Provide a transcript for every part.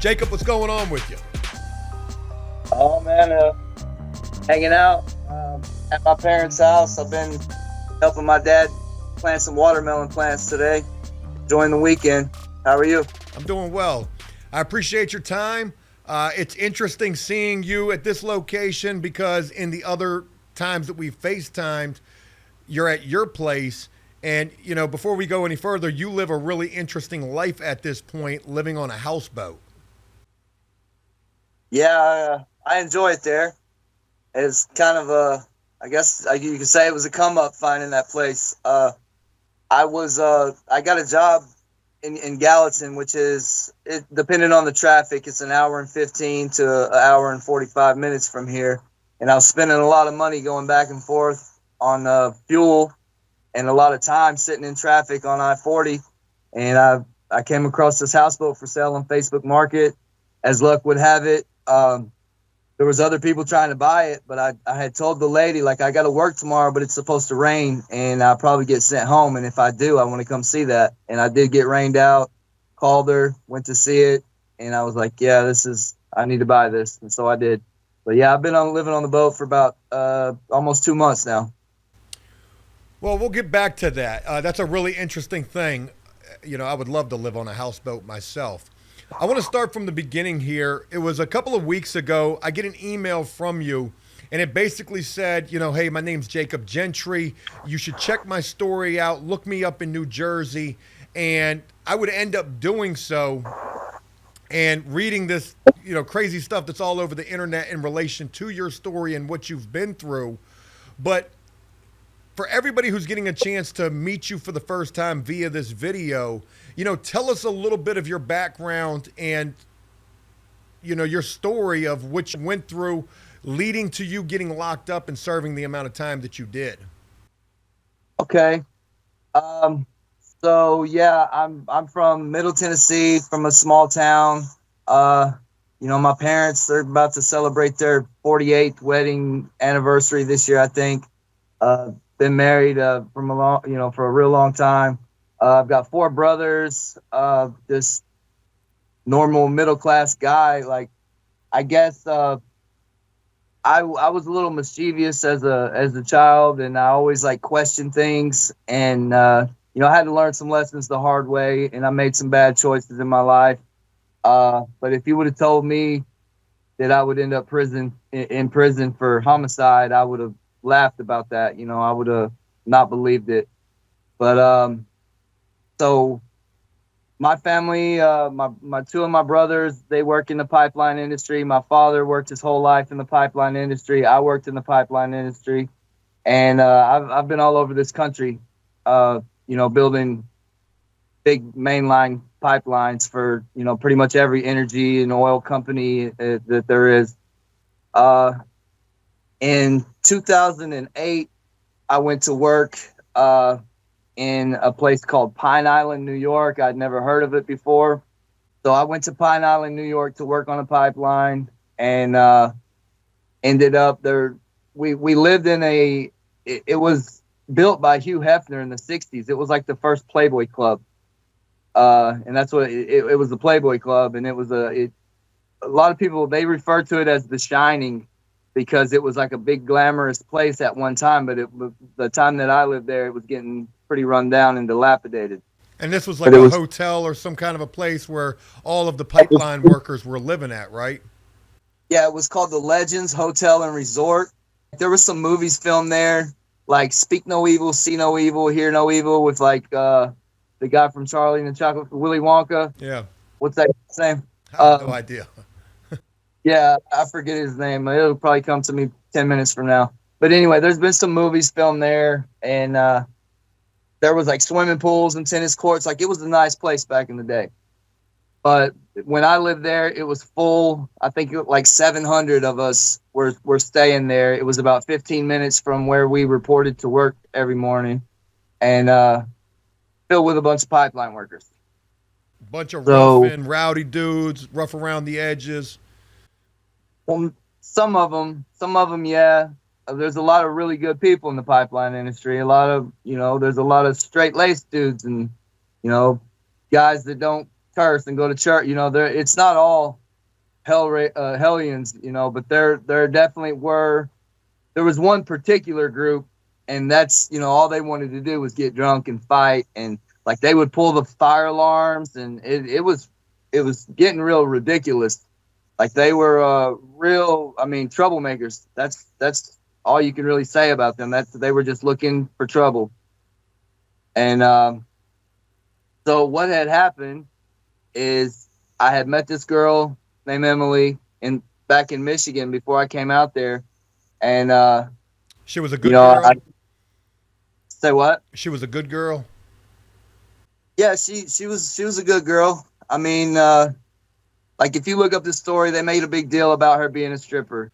Jacob, what's going on with you? Oh man, hanging out at my parents' house. I've been helping my dad plant some watermelon plants today. Enjoying the weekend. How are you? I'm doing well. I appreciate your time. It's interesting seeing you at this location because in the other times that we've FaceTimed, you're at your place. And, you know, before we go any further, you live a really interesting life at this point, living on a houseboat. Yeah, I enjoy it there. It's kind of I guess you could say it was a come up finding that place. I got a job in Gallatin, which is, depending on the traffic, it's an hour and 15 to an hour and 45 minutes from here. And I was spending a lot of money going back and forth on fuel and a lot of time sitting in traffic on I-40. And I came across this houseboat for sale on Facebook Market. As luck would have it, there was other people trying to buy it, but I had told the lady, like, I got to work tomorrow, but it's supposed to rain, and I'll probably get sent home. And if I do, I want to come see that. And I did get rained out, called her, went to see it, and I was like, yeah, I need to buy this. And so I did. But yeah, I've been living on the boat for about almost 2 months now. Well, we'll get back to that. That's a really interesting thing. You know, I would love to live on a houseboat myself. I want to start from the beginning here. It was a couple of weeks ago. I get an email from you, and it basically said, you know, hey, my name's Jacob Gentry. You should check my story out. Look me up in New Jersey. And I would end up doing so and reading this, you know, crazy stuff that's all over the internet in relation to your story and what you've been through. But for everybody who's getting a chance to meet you for the first time via this video, you know, tell us a little bit of your background and, you know, your story of what you went through leading to you getting locked up and serving the amount of time that you did. Okay. So yeah, I'm from Middle Tennessee, from a small town. You know, my parents, they're about to celebrate their 48th wedding anniversary this year, I think. Been married for a real long time. I've got 4 brothers. This normal middle class guy. Like, I guess I was a little mischievous as a child, and I always like questioned things. And you know, I had to learn some lessons the hard way, and I made some bad choices in my life. But if you would have told me that I would end up in prison for homicide, I would have laughed about that. You know, I would have not believed it. But so my family, my 2 of my brothers, they work in the pipeline industry. My father worked his whole life in the pipeline industry. I worked in the pipeline industry, and I've been all over this country, you know, building big mainline pipelines for, you know, pretty much every energy and oil company that there is. In 2008, I went to work in a place called Pine Island, New York. I'd never heard of it before. So I went to Pine Island, New York to work on a pipeline, and ended up there. We lived in it was built by Hugh Hefner in the 60s. It was like the first Playboy Club. And that's what it was, the Playboy Club. And it was a lot of people, they refer to it as The Shining, because it was like a big glamorous place at one time, but the time that I lived there, it was getting pretty run down and dilapidated. And this was like a hotel or some kind of a place where all of the pipeline workers were living at, right? Yeah, it was called the Legends Hotel and Resort. There was some movies filmed there, like Speak No Evil, See No Evil, Hear No Evil, with like the guy from Charlie and the Chocolate, Willy Wonka. Yeah. What's that name? I have no idea. Yeah, I forget his name. It'll probably come to me 10 minutes from now. But anyway, there's been some movies filmed there, and there was like swimming pools and tennis courts. Like, it was a nice place back in the day. But when I lived there, it was full. I think like 700 of us were staying there. It was about 15 minutes from where we reported to work every morning, and filled with a bunch of pipeline workers. Bunch of rough and rowdy dudes, rough around the edges. Well, some of them, yeah. There's a lot of really good people in the pipeline industry. There's a lot of straight-laced dudes and, you know, guys that don't curse and go to church. It's not all hellions, but there definitely were. There was one particular group, and that's all they wanted to do was get drunk and fight, and like they would pull the fire alarms, and it was getting real ridiculous. Like they were real, I mean, troublemakers. That's all you can really say about them. They were just looking for trouble. And so what had happened is I had met this girl named Emily back in Michigan before I came out there, and She was a good girl. I say what? She was a good girl. Yeah, she was a good girl. I mean, like if you look up the story, they made a big deal about her being a stripper.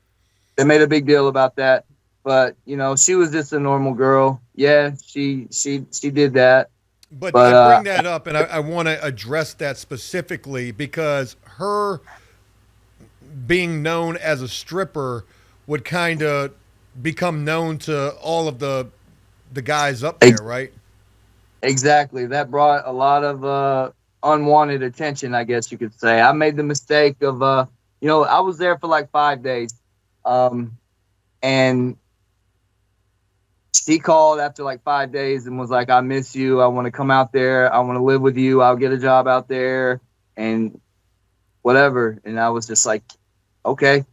They made a big deal about that, but she was just a normal girl. Yeah, she did that. But But I bring that up, and I want to address that specifically because her being known as a stripper would kind of become known to all of the guys up there, right? exactly, that brought a lot of unwanted attention, I guess you could say. I made the mistake of I was there for like 5 days, and she called after like 5 days and was like, I miss you. I want to come out there. I want to live with you. I'll get a job out there and whatever. And I was just like, okay.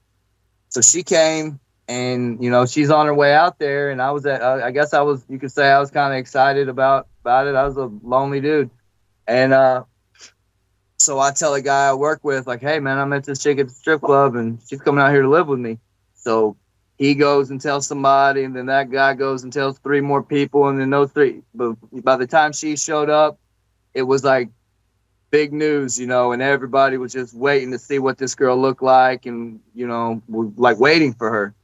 So she came and, she's on her way out there. And I guess you could say I was kind of excited about it. I was a lonely dude. And so I tell a guy I work with, like, hey, man, I met this chick at the strip club and she's coming out here to live with me. So he goes and tells somebody, and then that guy goes and tells 3 more people, and then those 3. But by the time she showed up, it was like big news, and everybody was just waiting to see what this girl looked like, and was like waiting for her.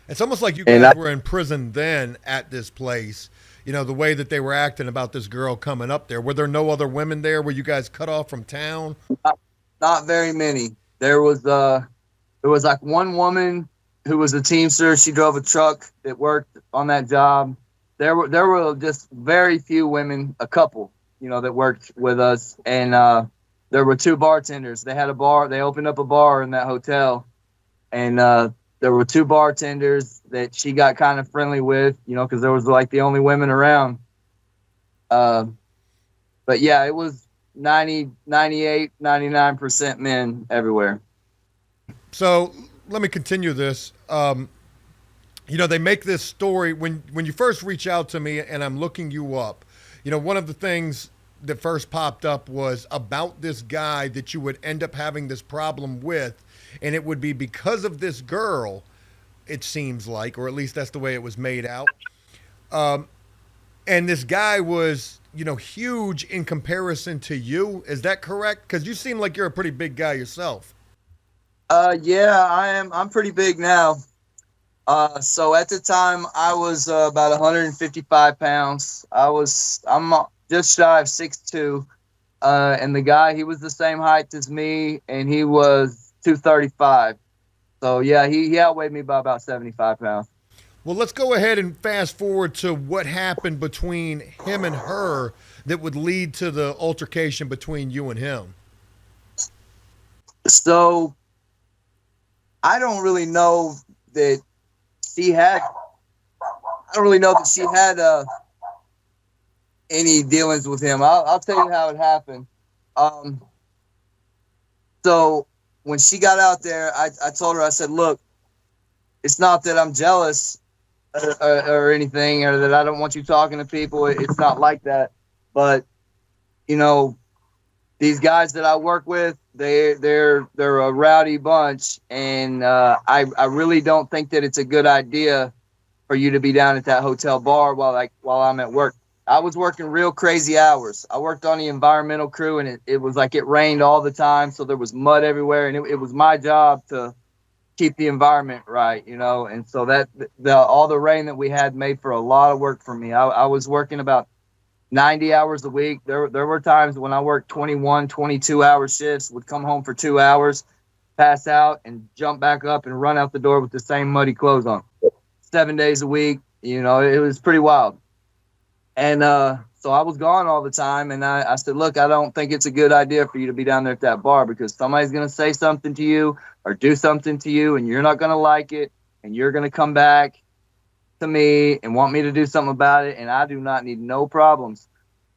It's almost like you guys were in prison then at this place. The way that they were acting about this girl coming up there. Were there no other women there? Were you guys cut off from town? Not very many. There was like one woman who was a teamster. She drove a truck that worked on that job. There were just very few women, a couple, that worked with us. And there were 2 bartenders. They had a bar. They opened up a bar in that hotel. And there were 2 bartenders that she got kind of friendly with, because there was like the only women around. But yeah, it was 90, 98, 99% men everywhere. So let me continue this. They make this story when you first reach out to me and I'm looking you up. One of the things that first popped up was about this guy that you would end up having this problem with, and it would be because of this girl, it seems like, or at least that's the way it was made out. And this guy was, huge in comparison to you. Is that correct? Because you seem like you're a pretty big guy yourself. Yeah, I am. I'm pretty big now. So at the time I was about 155 pounds. I'm just shy of 6'2". And the guy, he was the same height as me, and he was 235. So yeah, he outweighed me by about 75 pounds. Well, let's go ahead and fast forward to what happened between him and her that would lead to the altercation between you and him. So I don't really know that she had. I don't really know that she had any dealings with him. I'll tell you how it happened. So when she got out there, I told her, I said, look, it's not that I'm jealous or anything, or that I don't want you talking to people. It's not like that. But, these guys that I work with, they're a rowdy bunch, and I really don't think that it's a good idea for you to be down at that hotel bar while I'm at work. I was working real crazy hours. I worked on the environmental crew, and it was like it rained all the time, so there was mud everywhere, and it was my job to keep the environment right, and so that all the rain that we had made for a lot of work for me. I was working about 90 hours a week. There were times when I worked 21, 22-hour shifts, would come home for 2 hours, pass out, and jump back up and run out the door with the same muddy clothes on. 7 days a week, it was pretty wild. And So I was gone all the time, and I said, look, I don't think it's a good idea for you to be down there at that bar because somebody's going to say something to you or do something to you, and you're not going to like it, and you're going to come back to me and want me to do something about it, and I do not need no problems.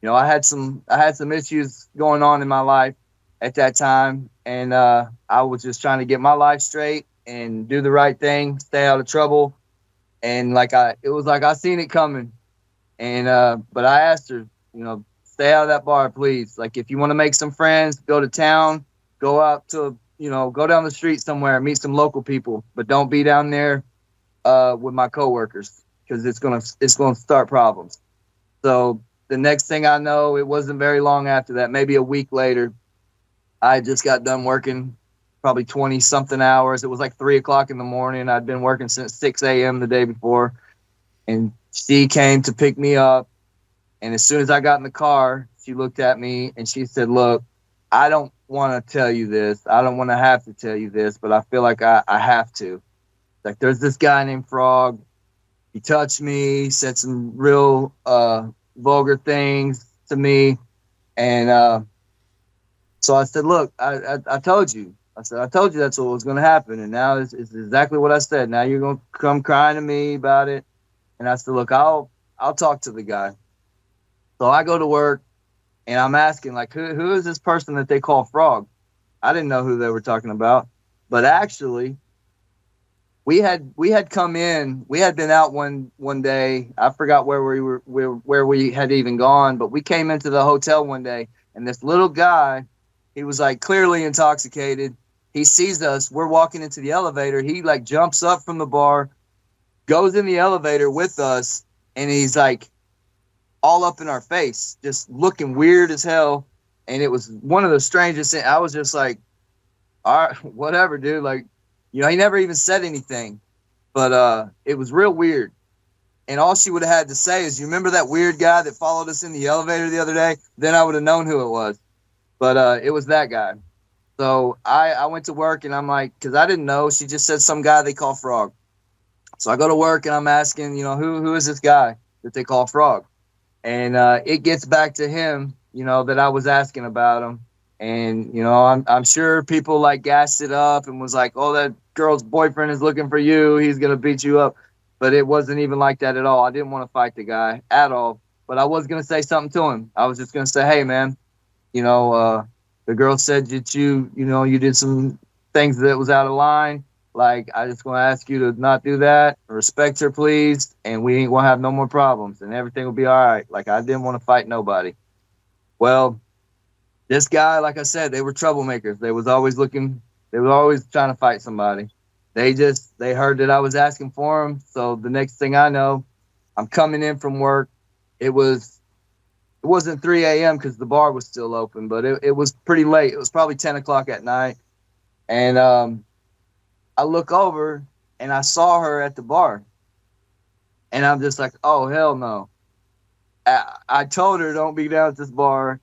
You know, I had some issues going on in my life at that time, and I was just trying to get my life straight and do the right thing, stay out of trouble, and it was like I seen it coming. And but I asked her, stay out of that bar, please. Like, if you want to make some friends, go to town, go out to, go down the street somewhere, meet some local people, but don't be down there with my coworkers because it's gonna start problems. So the next thing I know, it wasn't very long after that, maybe a week later, I just got done working probably 20 something hours. It was like 3 o'clock in the morning. I'd been working since 6 a.m. the day before. And she came to pick me up. And as soon as I got in the car, she looked at me and she said, look, I don't want to tell you this. I don't want to have to tell you this, but I feel like I have to. Like, there's this guy named Frog. He touched me, said some real vulgar things to me. And so I said, look, I told you. I said, I told you that's what was going to happen. And now it's exactly what I said. Now you're going to come crying to me about it. And I said, look, I'll talk to the guy. So I go to work and I'm asking, like, who is this person that they call Frog? I didn't know who they were talking about. But actually, we had come in. We had been out one day. I forgot where we had even gone, but we came into the hotel one day, and this little guy, he was like clearly intoxicated. He sees us. We're walking into the elevator. He like jumps up from the bar, goes in the elevator with us, and he's like all up in our face, just looking weird as hell. And it was one of the strangest things. I was just like, all right, whatever, dude. Like, he never even said anything, but it was real weird. And all she would have had to say is, you remember that weird guy that followed us in the elevator the other day? Then I would have known who it was. But it was that guy. So I went to work and I'm like, because I didn't know. She just said some guy they call Frog. So I go to work and I'm asking, who is this guy that they call Frog? And it gets back to him, that I was asking about him. And, I'm sure people like gassed it up and was like, oh, that girl's boyfriend is looking for you. He's going to beat you up. But it wasn't even like that at all. I didn't want to fight the guy at all. But I was going to say something to him. I was just going to say, hey, man, the girl said that you did some things that was out of line. Like, I just want to ask you to not do that. Respect her, please. And we ain't going to have no more problems. And everything will be all right. Like, I didn't want to fight nobody. Well, this guy, like I said, they were troublemakers. They was always trying to fight somebody. They heard that I was asking for them. So the next thing I know, I'm coming in from work. It wasn't 3 a.m. because the bar was still open, but it was pretty late. It was probably 10 o'clock at night. And I look over and I saw her at the bar. And I'm just like, oh, hell no. I told her, don't be down at this bar.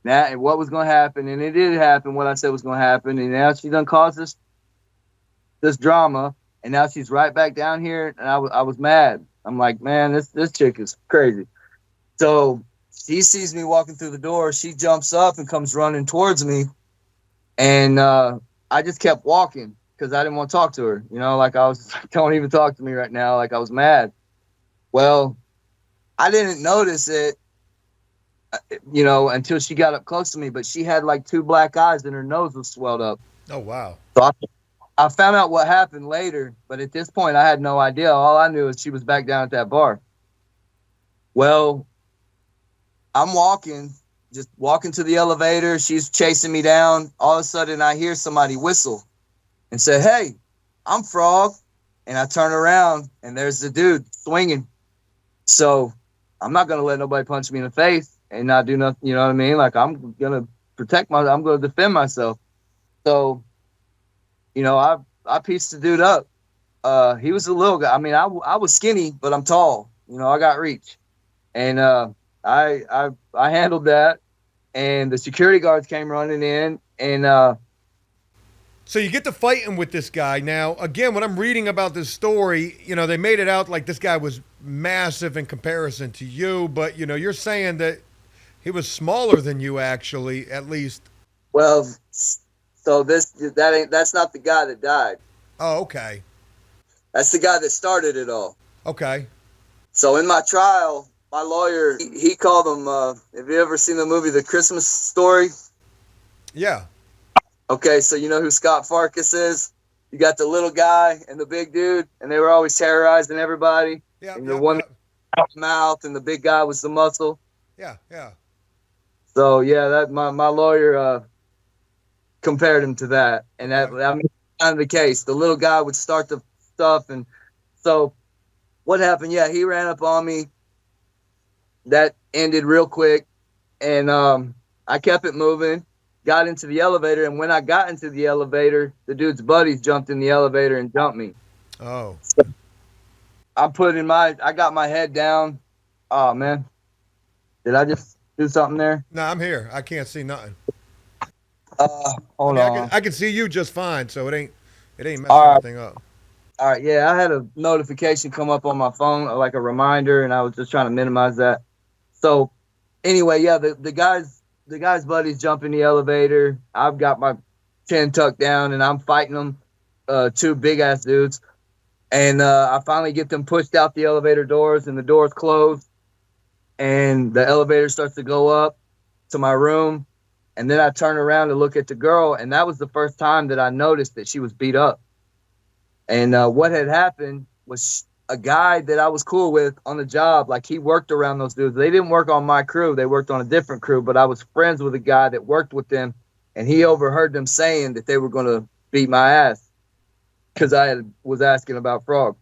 And what was going to happen, and it did happen, what I said was going to happen, and now she done caused this drama, and now she's right back down here, and I was mad. I'm like, man, this chick is crazy. So she sees me walking through the door, she jumps up and comes running towards me, and I just kept walking because I didn't want to talk to her. Like, I was like, don't even talk to me right now. Like, I was mad. Well, I didn't notice it, until she got up close to me, but she had like 2 black eyes and her nose was swelled up. Oh, wow. So I found out what happened later, but at this point I had no idea. All I knew is she was back down at that bar. Well, I'm just walking to the elevator. She's chasing me down. All of a sudden I hear somebody whistle and say, hey, I'm Frog. And I turn around and there's the dude swinging. So I'm not going to let nobody punch me in the face and not do nothing, you know what I mean? Like, I'm going to I'm going to defend myself. So, I pieced the dude up. He was a little guy. I mean, I was skinny, but I'm tall. I got reach. And I handled that. And the security guards came running in. And So you get to fighting with this guy. Now, again, when I'm reading about this story, they made it out like this guy was massive in comparison to you, but you're saying that he was smaller than you actually, at least. Well, so that's not the guy that died. Oh, okay. That's the guy that started it all. Okay. So in my trial, my lawyer, he called him, have you ever seen the movie The Christmas Story? Yeah. Okay, so you know who Scott Farkas is? You got the little guy and the big dude, and they were always terrorizing everybody. Yeah. And the one mouth and the big guy was the muscle. Yeah, yeah. So yeah, that my lawyer compared him to that, and that kind of the case. The little guy would start the stuff, and so what happened? Yeah, he ran up on me. That ended real quick, and I kept it moving. Got into the elevator, and when I got into the elevator, the dude's buddies jumped in the elevator and jumped me. Oh. So I got my head down. Oh man, did I just do something there? No, I'm here. I can't see nothing. Hold on. I can see you just fine, so it ain't messing anything up. All right, yeah, I had a notification come up on my phone, like a reminder, and I was just trying to minimize that. So anyway, yeah, the guy's buddies jump in the elevator. I've got my chin tucked down, and I'm fighting them, two big ass dudes. And I finally get them pushed out the elevator doors, and the doors close, and the elevator starts to go up to my room. And then I turn around to look at the girl, and that was the first time that I noticed that she was beat up. And what had happened was a guy that I was cool with on the job, like he worked around those dudes. They didn't work on my crew. They worked on a different crew, but I was friends with a guy that worked with them, and he overheard them saying that they were going to beat my ass because I was asking about Frog.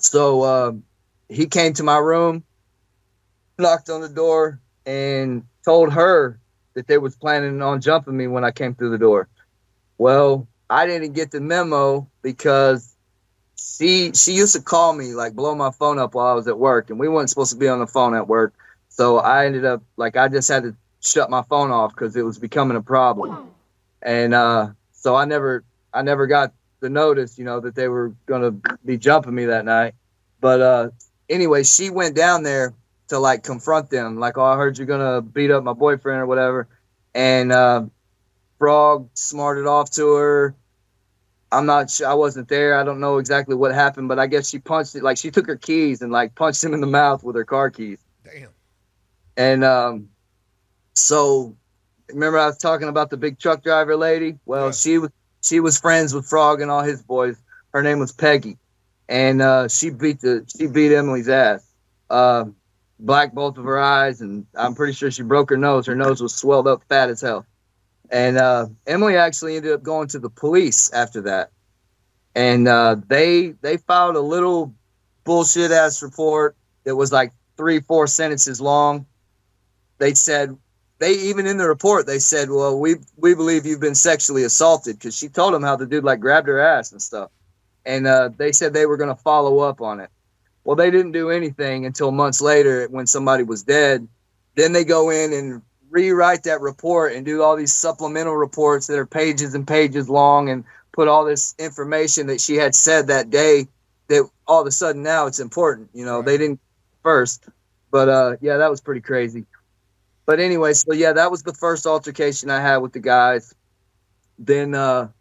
So he came to my room, knocked on the door, and told her that they was planning on jumping me when I came through the door. Well, I didn't get the memo because she used to call me, like blow my phone up while I was at work, and we weren't supposed to be on the phone at work. So I ended up, like, I just had to shut my phone off because it was becoming a problem. And so I never got the notice, that they were going to be jumping me that night. But anyway, she went down there to like confront them, like, oh, I heard you're gonna beat up my boyfriend or whatever. And Frog smarted off to her. I'm not sure, I wasn't there. I don't know exactly what happened, but I guess she punched it, like she took her keys and like punched him in the mouth with her car keys. Damn. And so remember I was talking about the big truck driver lady? Well, yeah. She was friends with Frog and all his boys. Her name was Peggy. And she beat Emily's ass. Black both of her eyes, and I'm pretty sure she broke her nose. Her nose was swelled up fat as hell. And Emily actually ended up going to the police after that. And they filed a little bullshit ass report that was like 3-4 sentences long. Even in the report, they said, well, we believe you've been sexually assaulted, because she told them how the dude like grabbed her ass and stuff. And they said they were going to follow up on it. Well, they didn't do anything until months later when somebody was dead. Then they go in and rewrite that report and do all these supplemental reports that are pages and pages long and put all this information that she had said that day that all of a sudden now it's important. Right. They didn't first. But, yeah, that was pretty crazy. But anyway, so, yeah, that was the first altercation I had with the guys. Then the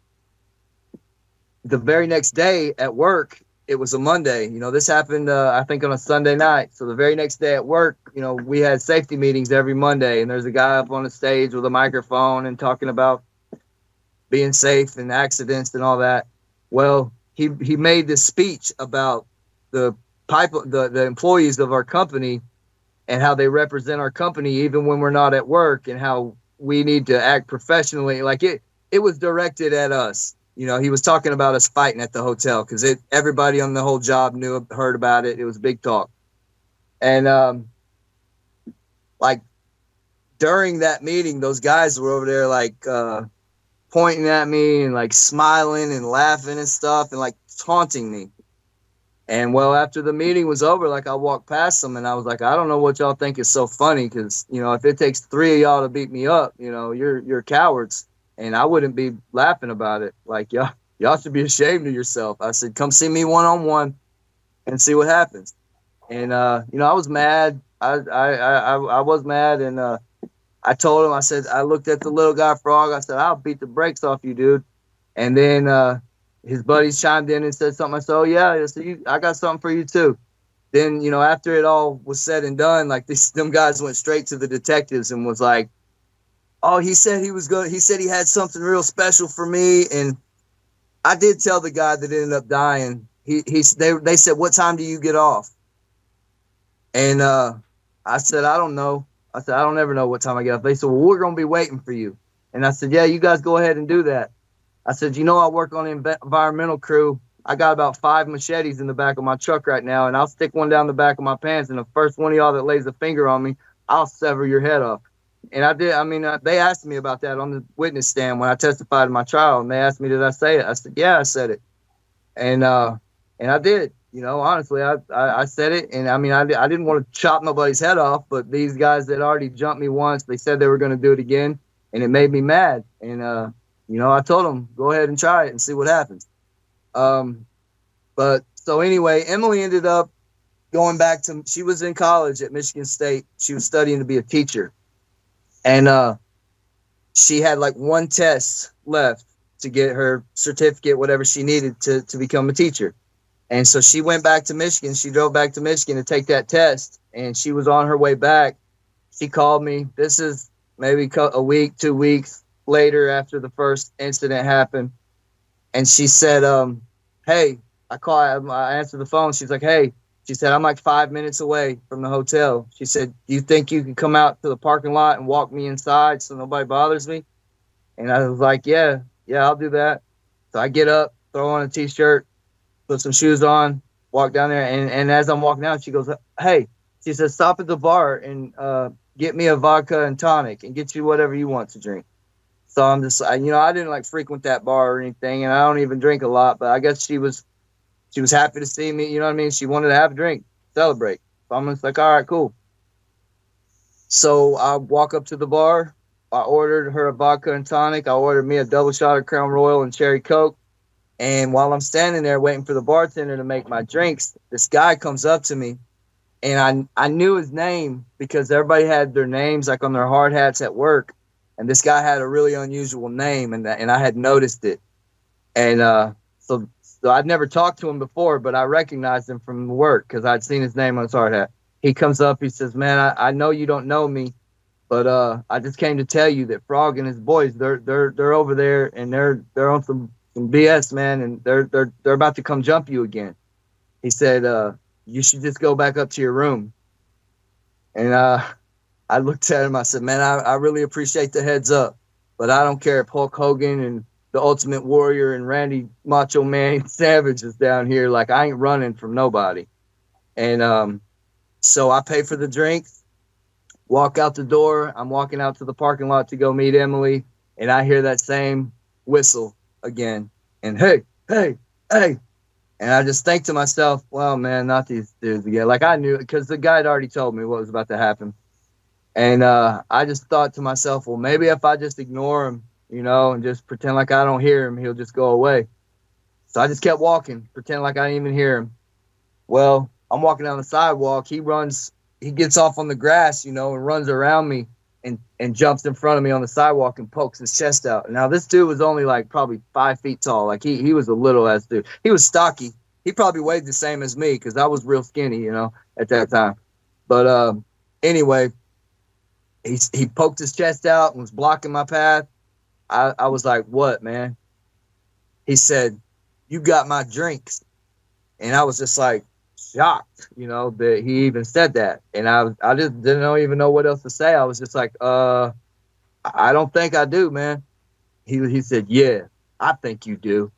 very next day at work, it was a Monday. This happened, I think, on a Sunday night. So the very next day at work, we had safety meetings every Monday. And there's a guy up on the stage with a microphone and talking about being safe and accidents and all that. Well, he made this speech about the employees of our company and how they represent our company even when we're not at work, and how we need to act professionally. Like it was directed at us. He was talking about us fighting at the hotel because everybody on the whole job heard about it. It was big talk. And like during that meeting, those guys were over there like pointing at me and like smiling and laughing and stuff and like taunting me. And well, after the meeting was over, like I walked past them and I was like, I don't know what y'all think is so funny, because if it takes 3 of y'all to beat me up, you're cowards. and I wouldn't be laughing about it. Like, y'all should be ashamed of yourself. I said, come see me one-on-one and see what happens. And I was mad. I was mad, and I told him, I said, I looked at the little guy Frog. I said, I'll beat the brakes off you, dude. And then his buddies chimed in and said something. I said, oh yeah, I got something for you too. Then, after it all was said and done, like them guys went straight to the detectives and was like, oh, he said he was good. He said he had something real special for me. And I did tell the guy that ended up dying. They said, what time do you get off? And I said, I don't know. I said, I don't ever know what time I get off. They said, well, we're going to be waiting for you. And I said, yeah, you guys go ahead and do that. I said, I work on the environmental crew. I got about 5 machetes in the back of my truck right now, and I'll stick one down the back of my pants, and the first one of y'all that lays a finger on me, I'll sever your head off. And I did. I mean, they asked me about that on the witness stand when I testified in my trial, and they asked me, did I say it? I said, yeah, I said it. And I did. Honestly, I said it, and I mean, I didn't want to chop nobody's head off, but these guys that already jumped me once, they said they were going to do it again, and it made me mad. And I told them, go ahead and try it and see what happens. But so anyway, Emily ended up going back she was in college at Michigan State. She was studying to be a teacher. And she had like one test left to get her certificate, whatever she needed to become a teacher. And so she went back to Michigan. She drove back to Michigan to take that test. And she was on her way back. She called me. This is maybe a week, 2 weeks later after the first incident happened. And she said, hey, I answered the phone. She's like, hey, she said, I'm like 5 minutes away from the hotel. She said, do you think you can come out to the parking lot and walk me inside so nobody bothers me? And I was like, yeah, I'll do that. So I get up, throw on a t-shirt, put some shoes on, walk down there. And as I'm walking out, she goes, hey, she says, stop at the bar and get me a vodka and tonic and get you whatever you want to drink. So I'm just, I didn't like frequent that bar or anything, and I don't even drink a lot, but I guess she was happy to see me. You know what I mean? She wanted to have a drink, celebrate. So I'm just like, all right, cool. So I walk up to the bar. I ordered her a vodka and tonic. I ordered me a double shot of Crown Royal and cherry Coke. And while I'm standing there waiting for the bartender to make my drinks, this guy comes up to me, and I knew his name because everybody had their names like on their hard hats at work. And this guy had a really unusual name, and I had noticed it. And so I'd never talked to him before, but I recognized him from work because I'd seen his name on his hard hat. He comes up, he says, man, I know you don't know me, but I just came to tell you that Frog and his boys, they're over there, and they're on some BS, man, and they're about to come jump you again. He said, you should just go back up to your room. And I looked at him. I said, man, I really appreciate the heads up, but I don't care if Hulk Hogan and the Ultimate Warrior and Randy Macho Man Savage is down here. Like, I ain't running from nobody. And so I pay for the drinks, walk out the door. I'm walking out to the parking lot to go meet Emily, and I hear that same whistle again. And hey. And I just think to myself, well, man, not these dudes again. Like, I knew it because the guy had already told me what was about to happen. And I just thought to myself, well, maybe if I just ignore him, and just pretend like I don't hear him, he'll just go away. So I just kept walking, pretend like I didn't even hear him. Well, I'm walking down the sidewalk. He gets off on the grass, and runs around me and jumps in front of me on the sidewalk and pokes his chest out. Now, this dude was only like probably 5 feet tall. Like he was a little ass dude. He was stocky. He probably weighed the same as me because I was real skinny, at that time. But anyway, he poked his chest out and was blocking my path. I was like, what, man? He said, you got my drinks. And I was just like shocked, that he even said that. And I just didn't even know what else to say. I was just like, I don't think I do, man. He said, yeah, I think you do.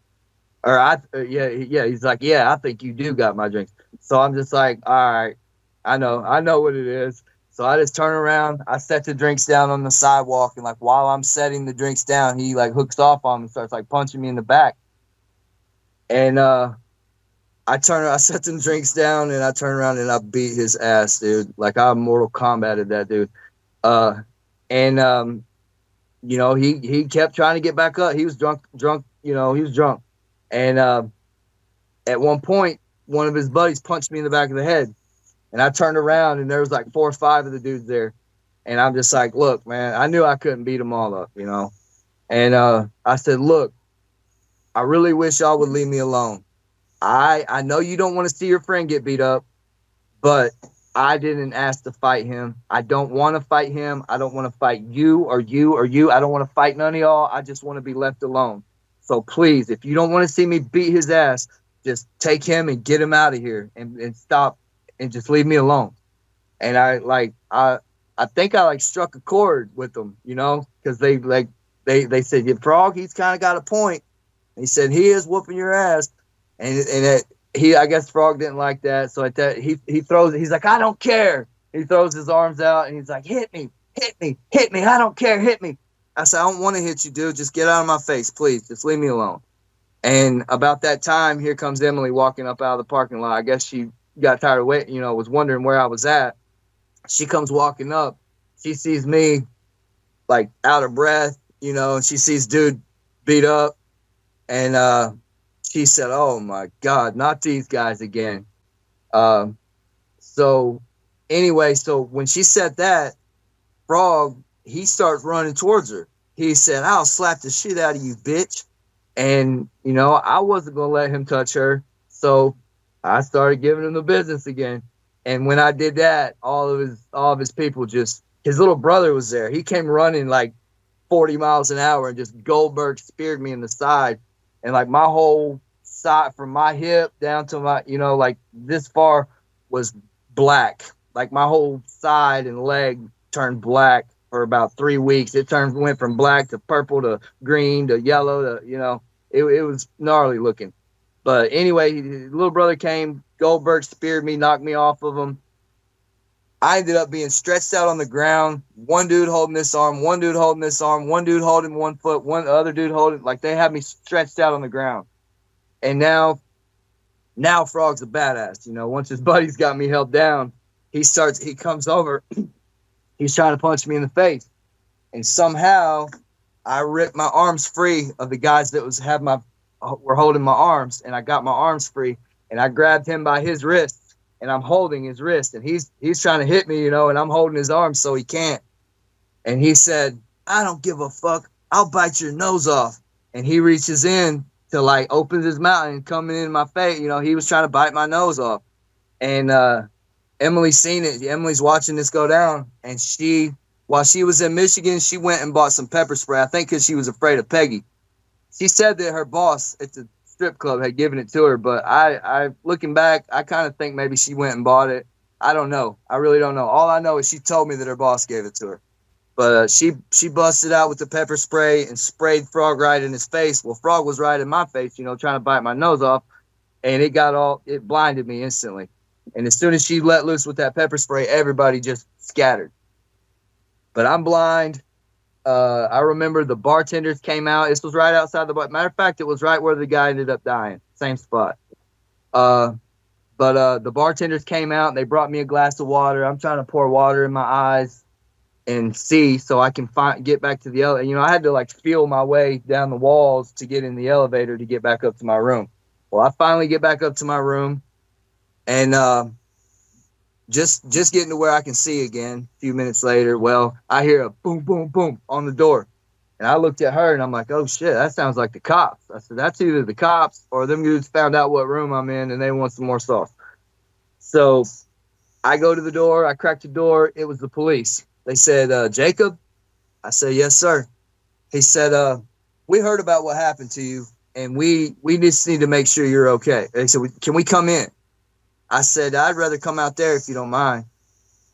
Or yeah. He's like, yeah, I think you do got my drinks. So I'm just like, all right, I know what it is. So I just turn around, I set the drinks down on the sidewalk, and like while I'm setting the drinks down, he like hooks off on me and starts like punching me in the back. And I set them drinks down, and I turn around and I beat his ass, dude. Like I Mortal Kombated that dude. he kept trying to get back up. He was drunk, he was drunk. And at one point, one of his buddies punched me in the back of the head. And I turned around and there was like 4 or 5 of the dudes there. And I'm just like, look, man, I knew I couldn't beat them all up, And I said, look, I really wish y'all would leave me alone. I know you don't want to see your friend get beat up, but I didn't ask to fight him. I don't want to fight him. I don't want to fight you or you or you. I don't want to fight none of y'all. I just want to be left alone. So please, if you don't want to see me beat his ass, just take him and get him out of here and stop and just leave me alone. And I think I like struck a chord with them, because they said, yeah, Frog, he's kind of got a point. And he said, he is whooping your ass. And I guess Frog didn't like that. So at that, he throws it. He's like, I don't care. He throws his arms out and he's like, hit me. I don't care. Hit me. I said, I don't want to hit you, dude. Just get out of my face, please. Just leave me alone. And about that time, here comes Emily walking up out of the parking lot. I guess she got tired of waiting, was wondering where I was at. She comes walking up. She sees me like out of breath, and she sees dude beat up. And she said, oh my God, not these guys again. So anyway, so when she said that, Frog, he starts running towards her. He said, I'll slap the shit out of you, bitch. And, I wasn't going to let him touch her. So I started giving him the business again. And when I did that, all of his people his little brother was there. He came running like 40 miles an hour and just Goldberg speared me in the side. And like my whole side from my hip down to my, like this far was black. Like my whole side and leg turned black for about 3 weeks. It went from black to purple to green to yellow to, it was gnarly looking. But anyway, his little brother came, Goldberg speared me, knocked me off of him. I ended up being stretched out on the ground. One dude holding this arm, one dude holding this arm, one dude holding one foot, one other dude holding, like they had me stretched out on the ground. And now Frog's a badass. Once his buddies got me held down, he comes over, he's trying to punch me in the face. And somehow I ripped my arms free of the guys that were holding my arms, and I got my arms free, and I grabbed him by his wrist, and I'm holding his wrist, and he's trying to hit me, and I'm holding his arm so he can't. And he said, I don't give a fuck. I'll bite your nose off. And he reaches in to like opens his mouth and coming in my face. He was trying to bite my nose off. And Emily's seen it. Emily's watching this go down. And while she was in Michigan, she went and bought some pepper spray. I think because she was afraid of Peggy. She said that her boss at the strip club had given it to her, but I looking back, I kind of think maybe she went and bought it. I don't know. I really don't know. All I know is she told me that her boss gave it to her. But she busted out with the pepper spray and sprayed Frog right in his face. Well, Frog was right in my face, trying to bite my nose off, and it blinded me instantly. And as soon as she let loose with that pepper spray, everybody just scattered. But I'm blind. I remember the bartenders came out. This was right outside the bar. Matter of fact, it was right where the guy ended up dying. Same spot. But the bartenders came out and they brought me a glass of water. I'm trying to pour water in my eyes and see so I can get back to the elevator. I had to like feel my way down the walls to get in the elevator to get back up to my room. Well, I finally get back up to my room and just getting to where I can see again. A few minutes later, well, I hear a boom, boom, boom on the door. And I looked at her and I'm like, oh shit, that sounds like the cops. I said, that's either the cops or them dudes found out what room I'm in and they want some more sauce. So I go to the door, I crack the door. It was the police. They said, Jacob? I said, yes, sir. He said, we heard about what happened to you and we just need to make sure you're okay. They said, can we come in? I said, I'd rather come out there if you don't mind.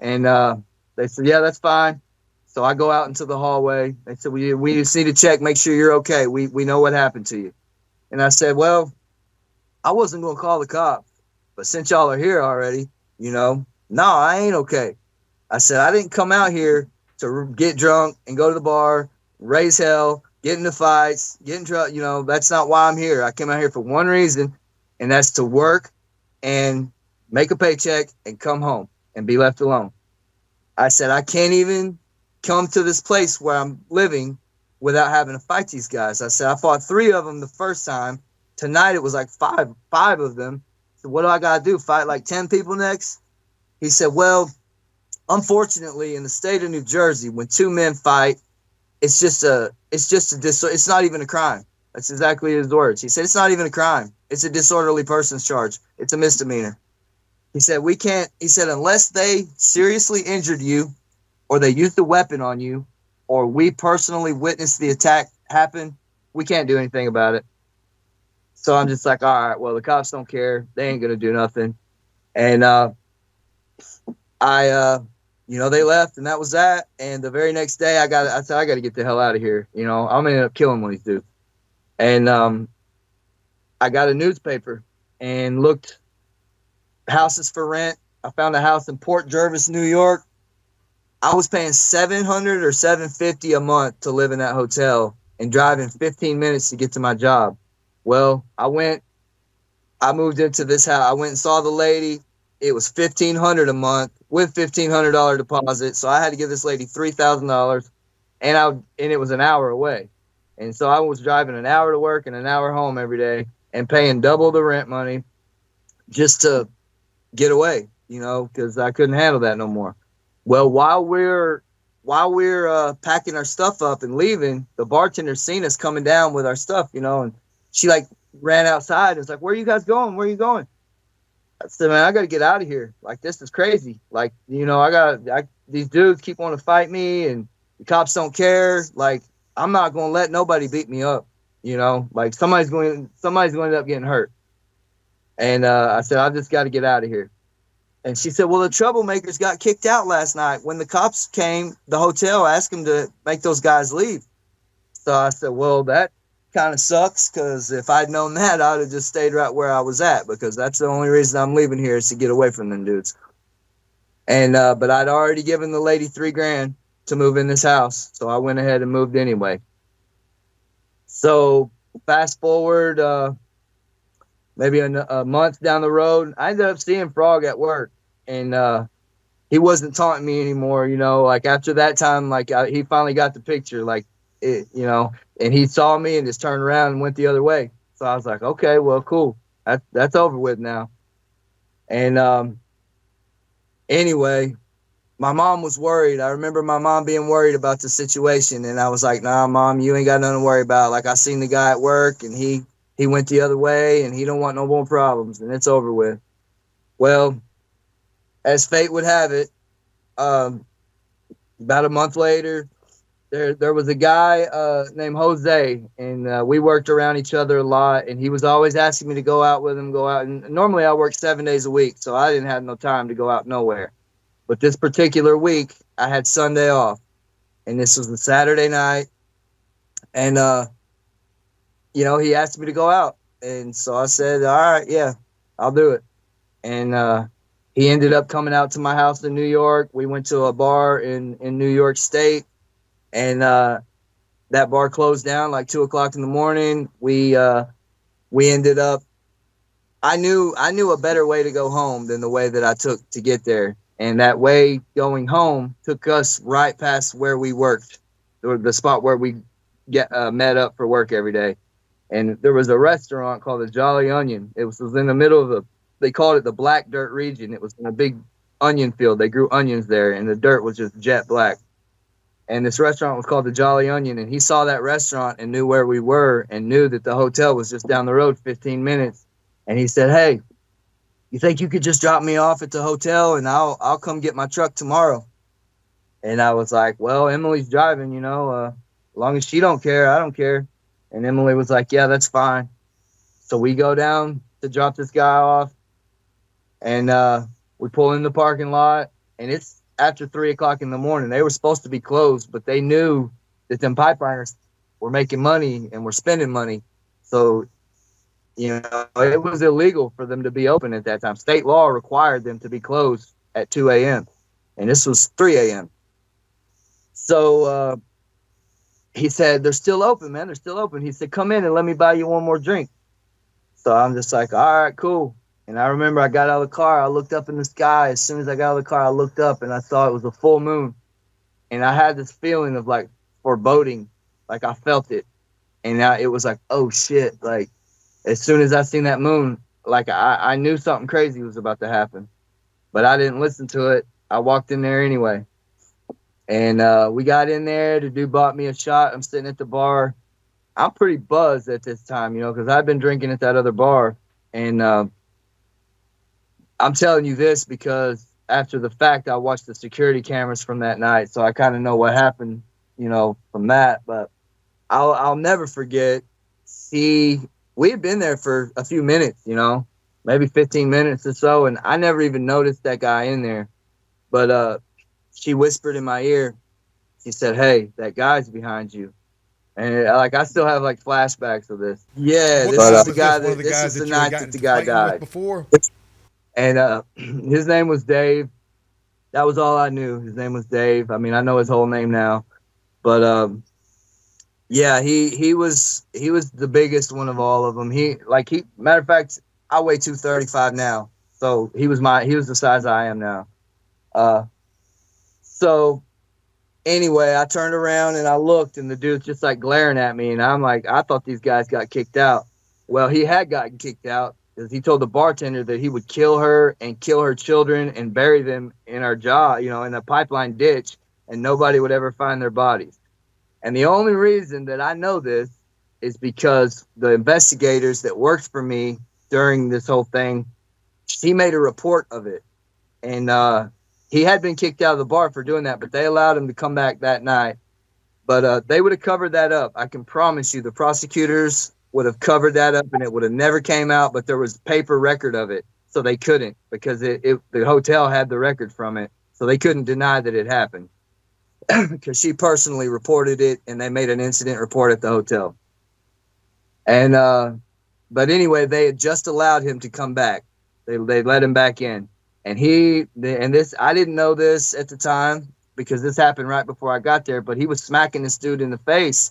And they said, yeah, that's fine. So I go out into the hallway. They said, we just need to check, make sure you're okay. We know what happened to you. And I said, well, I wasn't going to call the cops, but since y'all are here already, no, I ain't okay. I said, I didn't come out here to get drunk and go to the bar, raise hell, get into fights, get in trouble. That's not why I'm here. I came out here for one reason, and that's to work and make a paycheck and come home and be left alone. I said, I can't even come to this place where I'm living without having to fight these guys. I said, I fought 3 of them the first time. Tonight it was like five of them. So what do I got to do? Fight like 10 people next? He said, well, unfortunately, in the state of New Jersey, when 2 men fight, it's not even a crime. That's exactly his words. He said, it's not even a crime. It's a disorderly persons charge. It's a misdemeanor. He said, unless they seriously injured you or they used a weapon on you or we personally witnessed the attack happen, we can't do anything about it. So I'm just like, all right, well, the cops don't care. They ain't going to do nothing. And they left, and that was that. And the very next day, I said, I got to get the hell out of here. I'm going to end up killing one of these dudes. And I got a newspaper and looked houses for rent. I found a house in Port Jervis, New York. I was paying $700 or $750 a month to live in that hotel and driving 15 minutes to get to my job. Well, I moved into this house. I went and saw the lady. It was $1,500 a month with $1,500 deposit. So I had to give this lady $3,000, and it was an hour away. And so I was driving an hour to work and an hour home every day and paying double the rent money just to get away, because I couldn't handle that no more. Well, while we're packing our stuff up and leaving, the bartender seen us coming down with our stuff, and she like ran outside and was like, where are you guys going? Where are you going? I said, man, I got to get out of here. Like, this is crazy. Like, these dudes keep wanting to fight me and the cops don't care. Like, I'm not going to let nobody beat me up. Like somebody's going to end up getting hurt. And I said, I just got to get out of here. And she said, well, the troublemakers got kicked out last night. When the cops came, the hotel asked them to make those guys leave. So I said, well, that kind of sucks, because if I'd known that, I'd have just stayed right where I was at, because that's the only reason I'm leaving here is to get away from them dudes. And but I'd already given the lady $3,000 to move in this house, so I went ahead and moved anyway. So fast forward maybe a month down the road, I ended up seeing Frog at work, and he wasn't taunting me anymore. Like after that time, he finally got the picture, and he saw me and just turned around and went the other way. So I was like, okay, well, cool. That's over with now. And anyway, my mom was worried. I remember my mom being worried about the situation. And I was like, nah, Mom, you ain't got nothing to worry about. Like, I seen the guy at work and he went the other way and he don't want no more problems and it's over with. Well, as fate would have it, about a month later, there was a guy named Jose, and we worked around each other a lot, and he was always asking me to go out with him, and normally I work 7 days a week, so I didn't have no time to go out nowhere. But this particular week, I had Sunday off, and this was a Saturday night, and, he asked me to go out, and so I said, all right, yeah, I'll do it. And he ended up coming out to my house in New York. We went to a bar in New York State. And that bar closed down like 2:00 in the morning. We ended up. I knew a better way to go home than the way that I took to get there. And that way going home took us right past where we worked, or the spot where we met up for work every day. And there was a restaurant called the Jolly Onion. It was in the middle of they called it the Black Dirt region. It was in a big onion field. They grew onions there, and the dirt was just jet black. And this restaurant was called the Jolly Onion, and he saw that restaurant and knew where we were and knew that the hotel was just down the road 15 minutes. And he said, hey, you think you could just drop me off at the hotel and I'll come get my truck tomorrow? And I was like, well, Emily's driving, as long as she don't care, I don't care. And Emily was like, yeah, that's fine. So we go down to drop this guy off, and we pull in the parking lot, and it's after 3:00 in the morning. They were supposed to be closed, but they knew that them pipeliners were making money and were spending money. So, it was illegal for them to be open at that time. State law required them to be closed at 2 a.m. And this was 3 a.m. So he said, they're still open, man. They're still open. He said, come in and let me buy you one more drink. So I'm just like, all right, cool. And I remember I got out of the car. I looked up in the sky. As soon as I got out of the car, I looked up and I saw it was a full moon. And I had this feeling of like foreboding. Like I felt it, and it was like, oh shit! Like as soon as I seen that moon, like I knew something crazy was about to happen, but I didn't listen to it. I walked in there anyway, and we got in there. The dude bought me a shot. I'm sitting at the bar. I'm pretty buzzed at this time, because I've been drinking at that other bar, and I'm telling you this because after the fact, I watched the security cameras from that night, so I kind of know what happened, from that. But I'll never forget. We had been there for a few minutes, maybe 15 minutes or so, and I never even noticed that guy in there. But she whispered in my ear. She said, "Hey, that guy's behind you." And like I still have like flashbacks of this. Yeah, What this guy is the was this? guy One of that the this guys is the that you had night gotten that the into guy fighting with died. before? And his name was Dave. That was all I knew. His name was Dave. I mean, I know his whole name now, but yeah, he was the biggest one of all of them. Matter of fact, I weigh 235 now, so he was the size I am now. Uh, so anyway, I turned around and I looked, and the dude's just like glaring at me, and I'm like, I thought these guys got kicked out. Well, he had gotten kicked out because he told the bartender that he would kill her and kill her children and bury them in our jaw, in a pipeline ditch, and nobody would ever find their bodies. And the only reason that I know this is because the investigators that worked for me during this whole thing, she made a report of it. And he had been kicked out of the bar for doing that, but they allowed him to come back that night. But they would have covered that up. I can promise you the prosecutors would have covered that up and it would have never came out, but there was paper record of it. So they couldn't because the hotel had the record from it. So they couldn't deny that it happened because she personally reported it and they made an incident report at the hotel. And but anyway, they had just allowed him to come back. They let him back in. And I didn't know this at the time because this happened right before I got there, but he was smacking this dude in the face,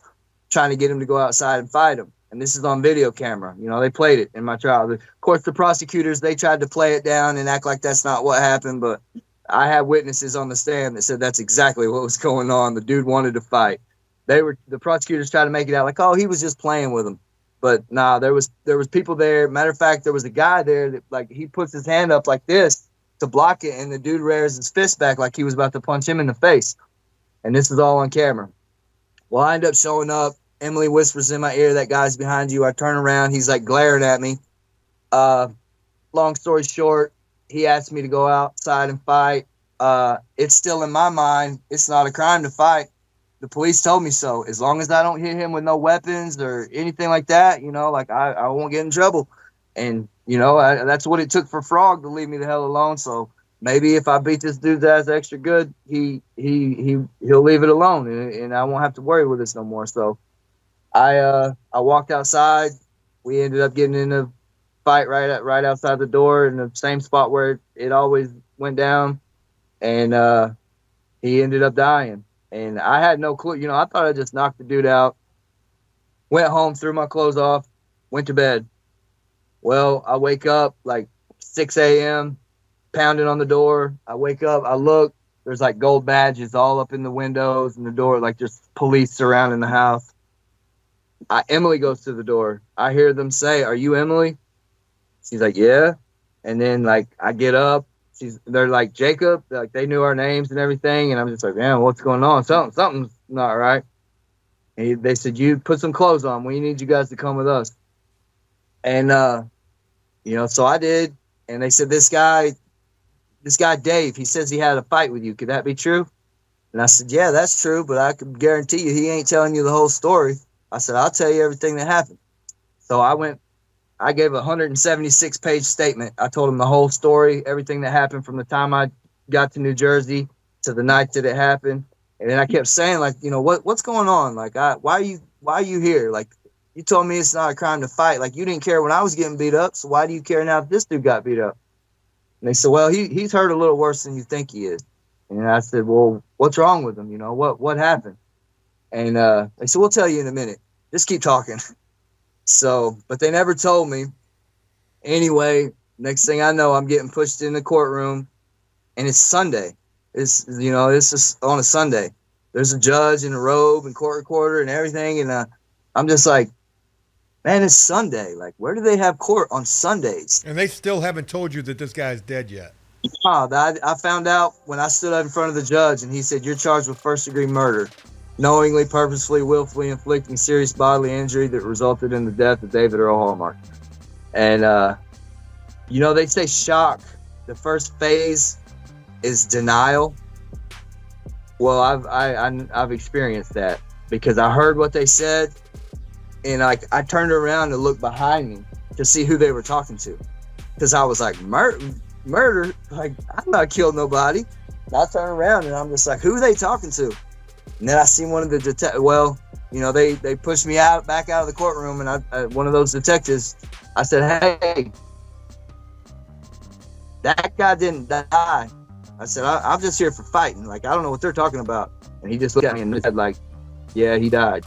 trying to get him to go outside and fight him. And this is on video camera. They played it in my trial. Of course, the prosecutors, they tried to play it down and act like that's not what happened, but I had witnesses on the stand that said that's exactly what was going on. The dude wanted to fight. The prosecutors tried to make it out like, oh, he was just playing with him. But nah, there was people there. Matter of fact, there was a guy there that like he puts his hand up like this to block it, and the dude rears his fist back like he was about to punch him in the face. And this is all on camera. Well, I end up showing up. Emily whispers in my ear, "That guy's behind you." I turn around. He's like glaring at me. Long story short, he asked me to go outside and fight. It's still in my mind. It's not a crime to fight. The police told me so. As long as I don't hit him with no weapons or anything like that, like I won't get in trouble. And, that's what it took for Frog to leave me the hell alone. So maybe if I beat this dude's ass extra good, he'll leave it alone and I won't have to worry with this no more. So I walked outside. We ended up getting in a fight right outside the door in the same spot where it always went down. And he ended up dying. And I had no clue. I thought I just knocked the dude out, went home, threw my clothes off, went to bed. Well, I wake up like 6 a.m., pounding on the door. I wake up, I look, there's like gold badges all up in the windows and the door, like there's police surrounding the house. Emily goes to the door. I hear them say, "Are you Emily?" She's like, "Yeah." And then like I get up. They're like, "Jacob," like they knew our names and everything. And I'm just like, "Man, what's going on? Something's not right." And they said, "You put some clothes on. We need you guys to come with us." And so I did. And they said, this guy Dave, he says he had a fight with you. Could that be true? And I said, "Yeah, that's true, but I can guarantee you he ain't telling you the whole story." I said, "I'll tell you everything that happened." So I gave a 176-page statement. I told him the whole story, everything that happened from the time I got to New Jersey to the night that it happened. And then I kept saying, like, what's going on? Like, why are you here? Like, you told me it's not a crime to fight. Like, you didn't care when I was getting beat up, so why do you care now if this dude got beat up? And they said, "Well, he's hurt a little worse than you think he is." And I said, "Well, what's wrong with him? What happened?" And they said, "We'll tell you in a minute. Just keep talking." So, but they never told me. Anyway, next thing I know, I'm getting pushed in the courtroom, and it's Sunday. This is on a Sunday. there's a judge in a robe and court recorder and everything. And I'm just like, man, it's Sunday. Like, where do they have court on Sundays? And they still haven't told you that this guy's dead yet. I found out when I stood up in front of the judge, and he said, you're charged with first-degree murder, knowingly, purposefully, willfully inflicting serious bodily injury that resulted in the death of David Earl Hallmark. And, they say shock. The first phase is denial. Well, I've experienced that because I heard what they said, and I turned around to look behind me to see who they were talking to, because I was like, murder? Like, I've not killed nobody. And I turn around and I'm just like, who are they talking to? And then I see one of the they pushed me back out of the courtroom, and one of those detectives, I said, hey, that guy didn't die. I said, I'm just here for fighting. Like, I don't know what they're talking about. And he just looked at me and said, like, yeah, he died.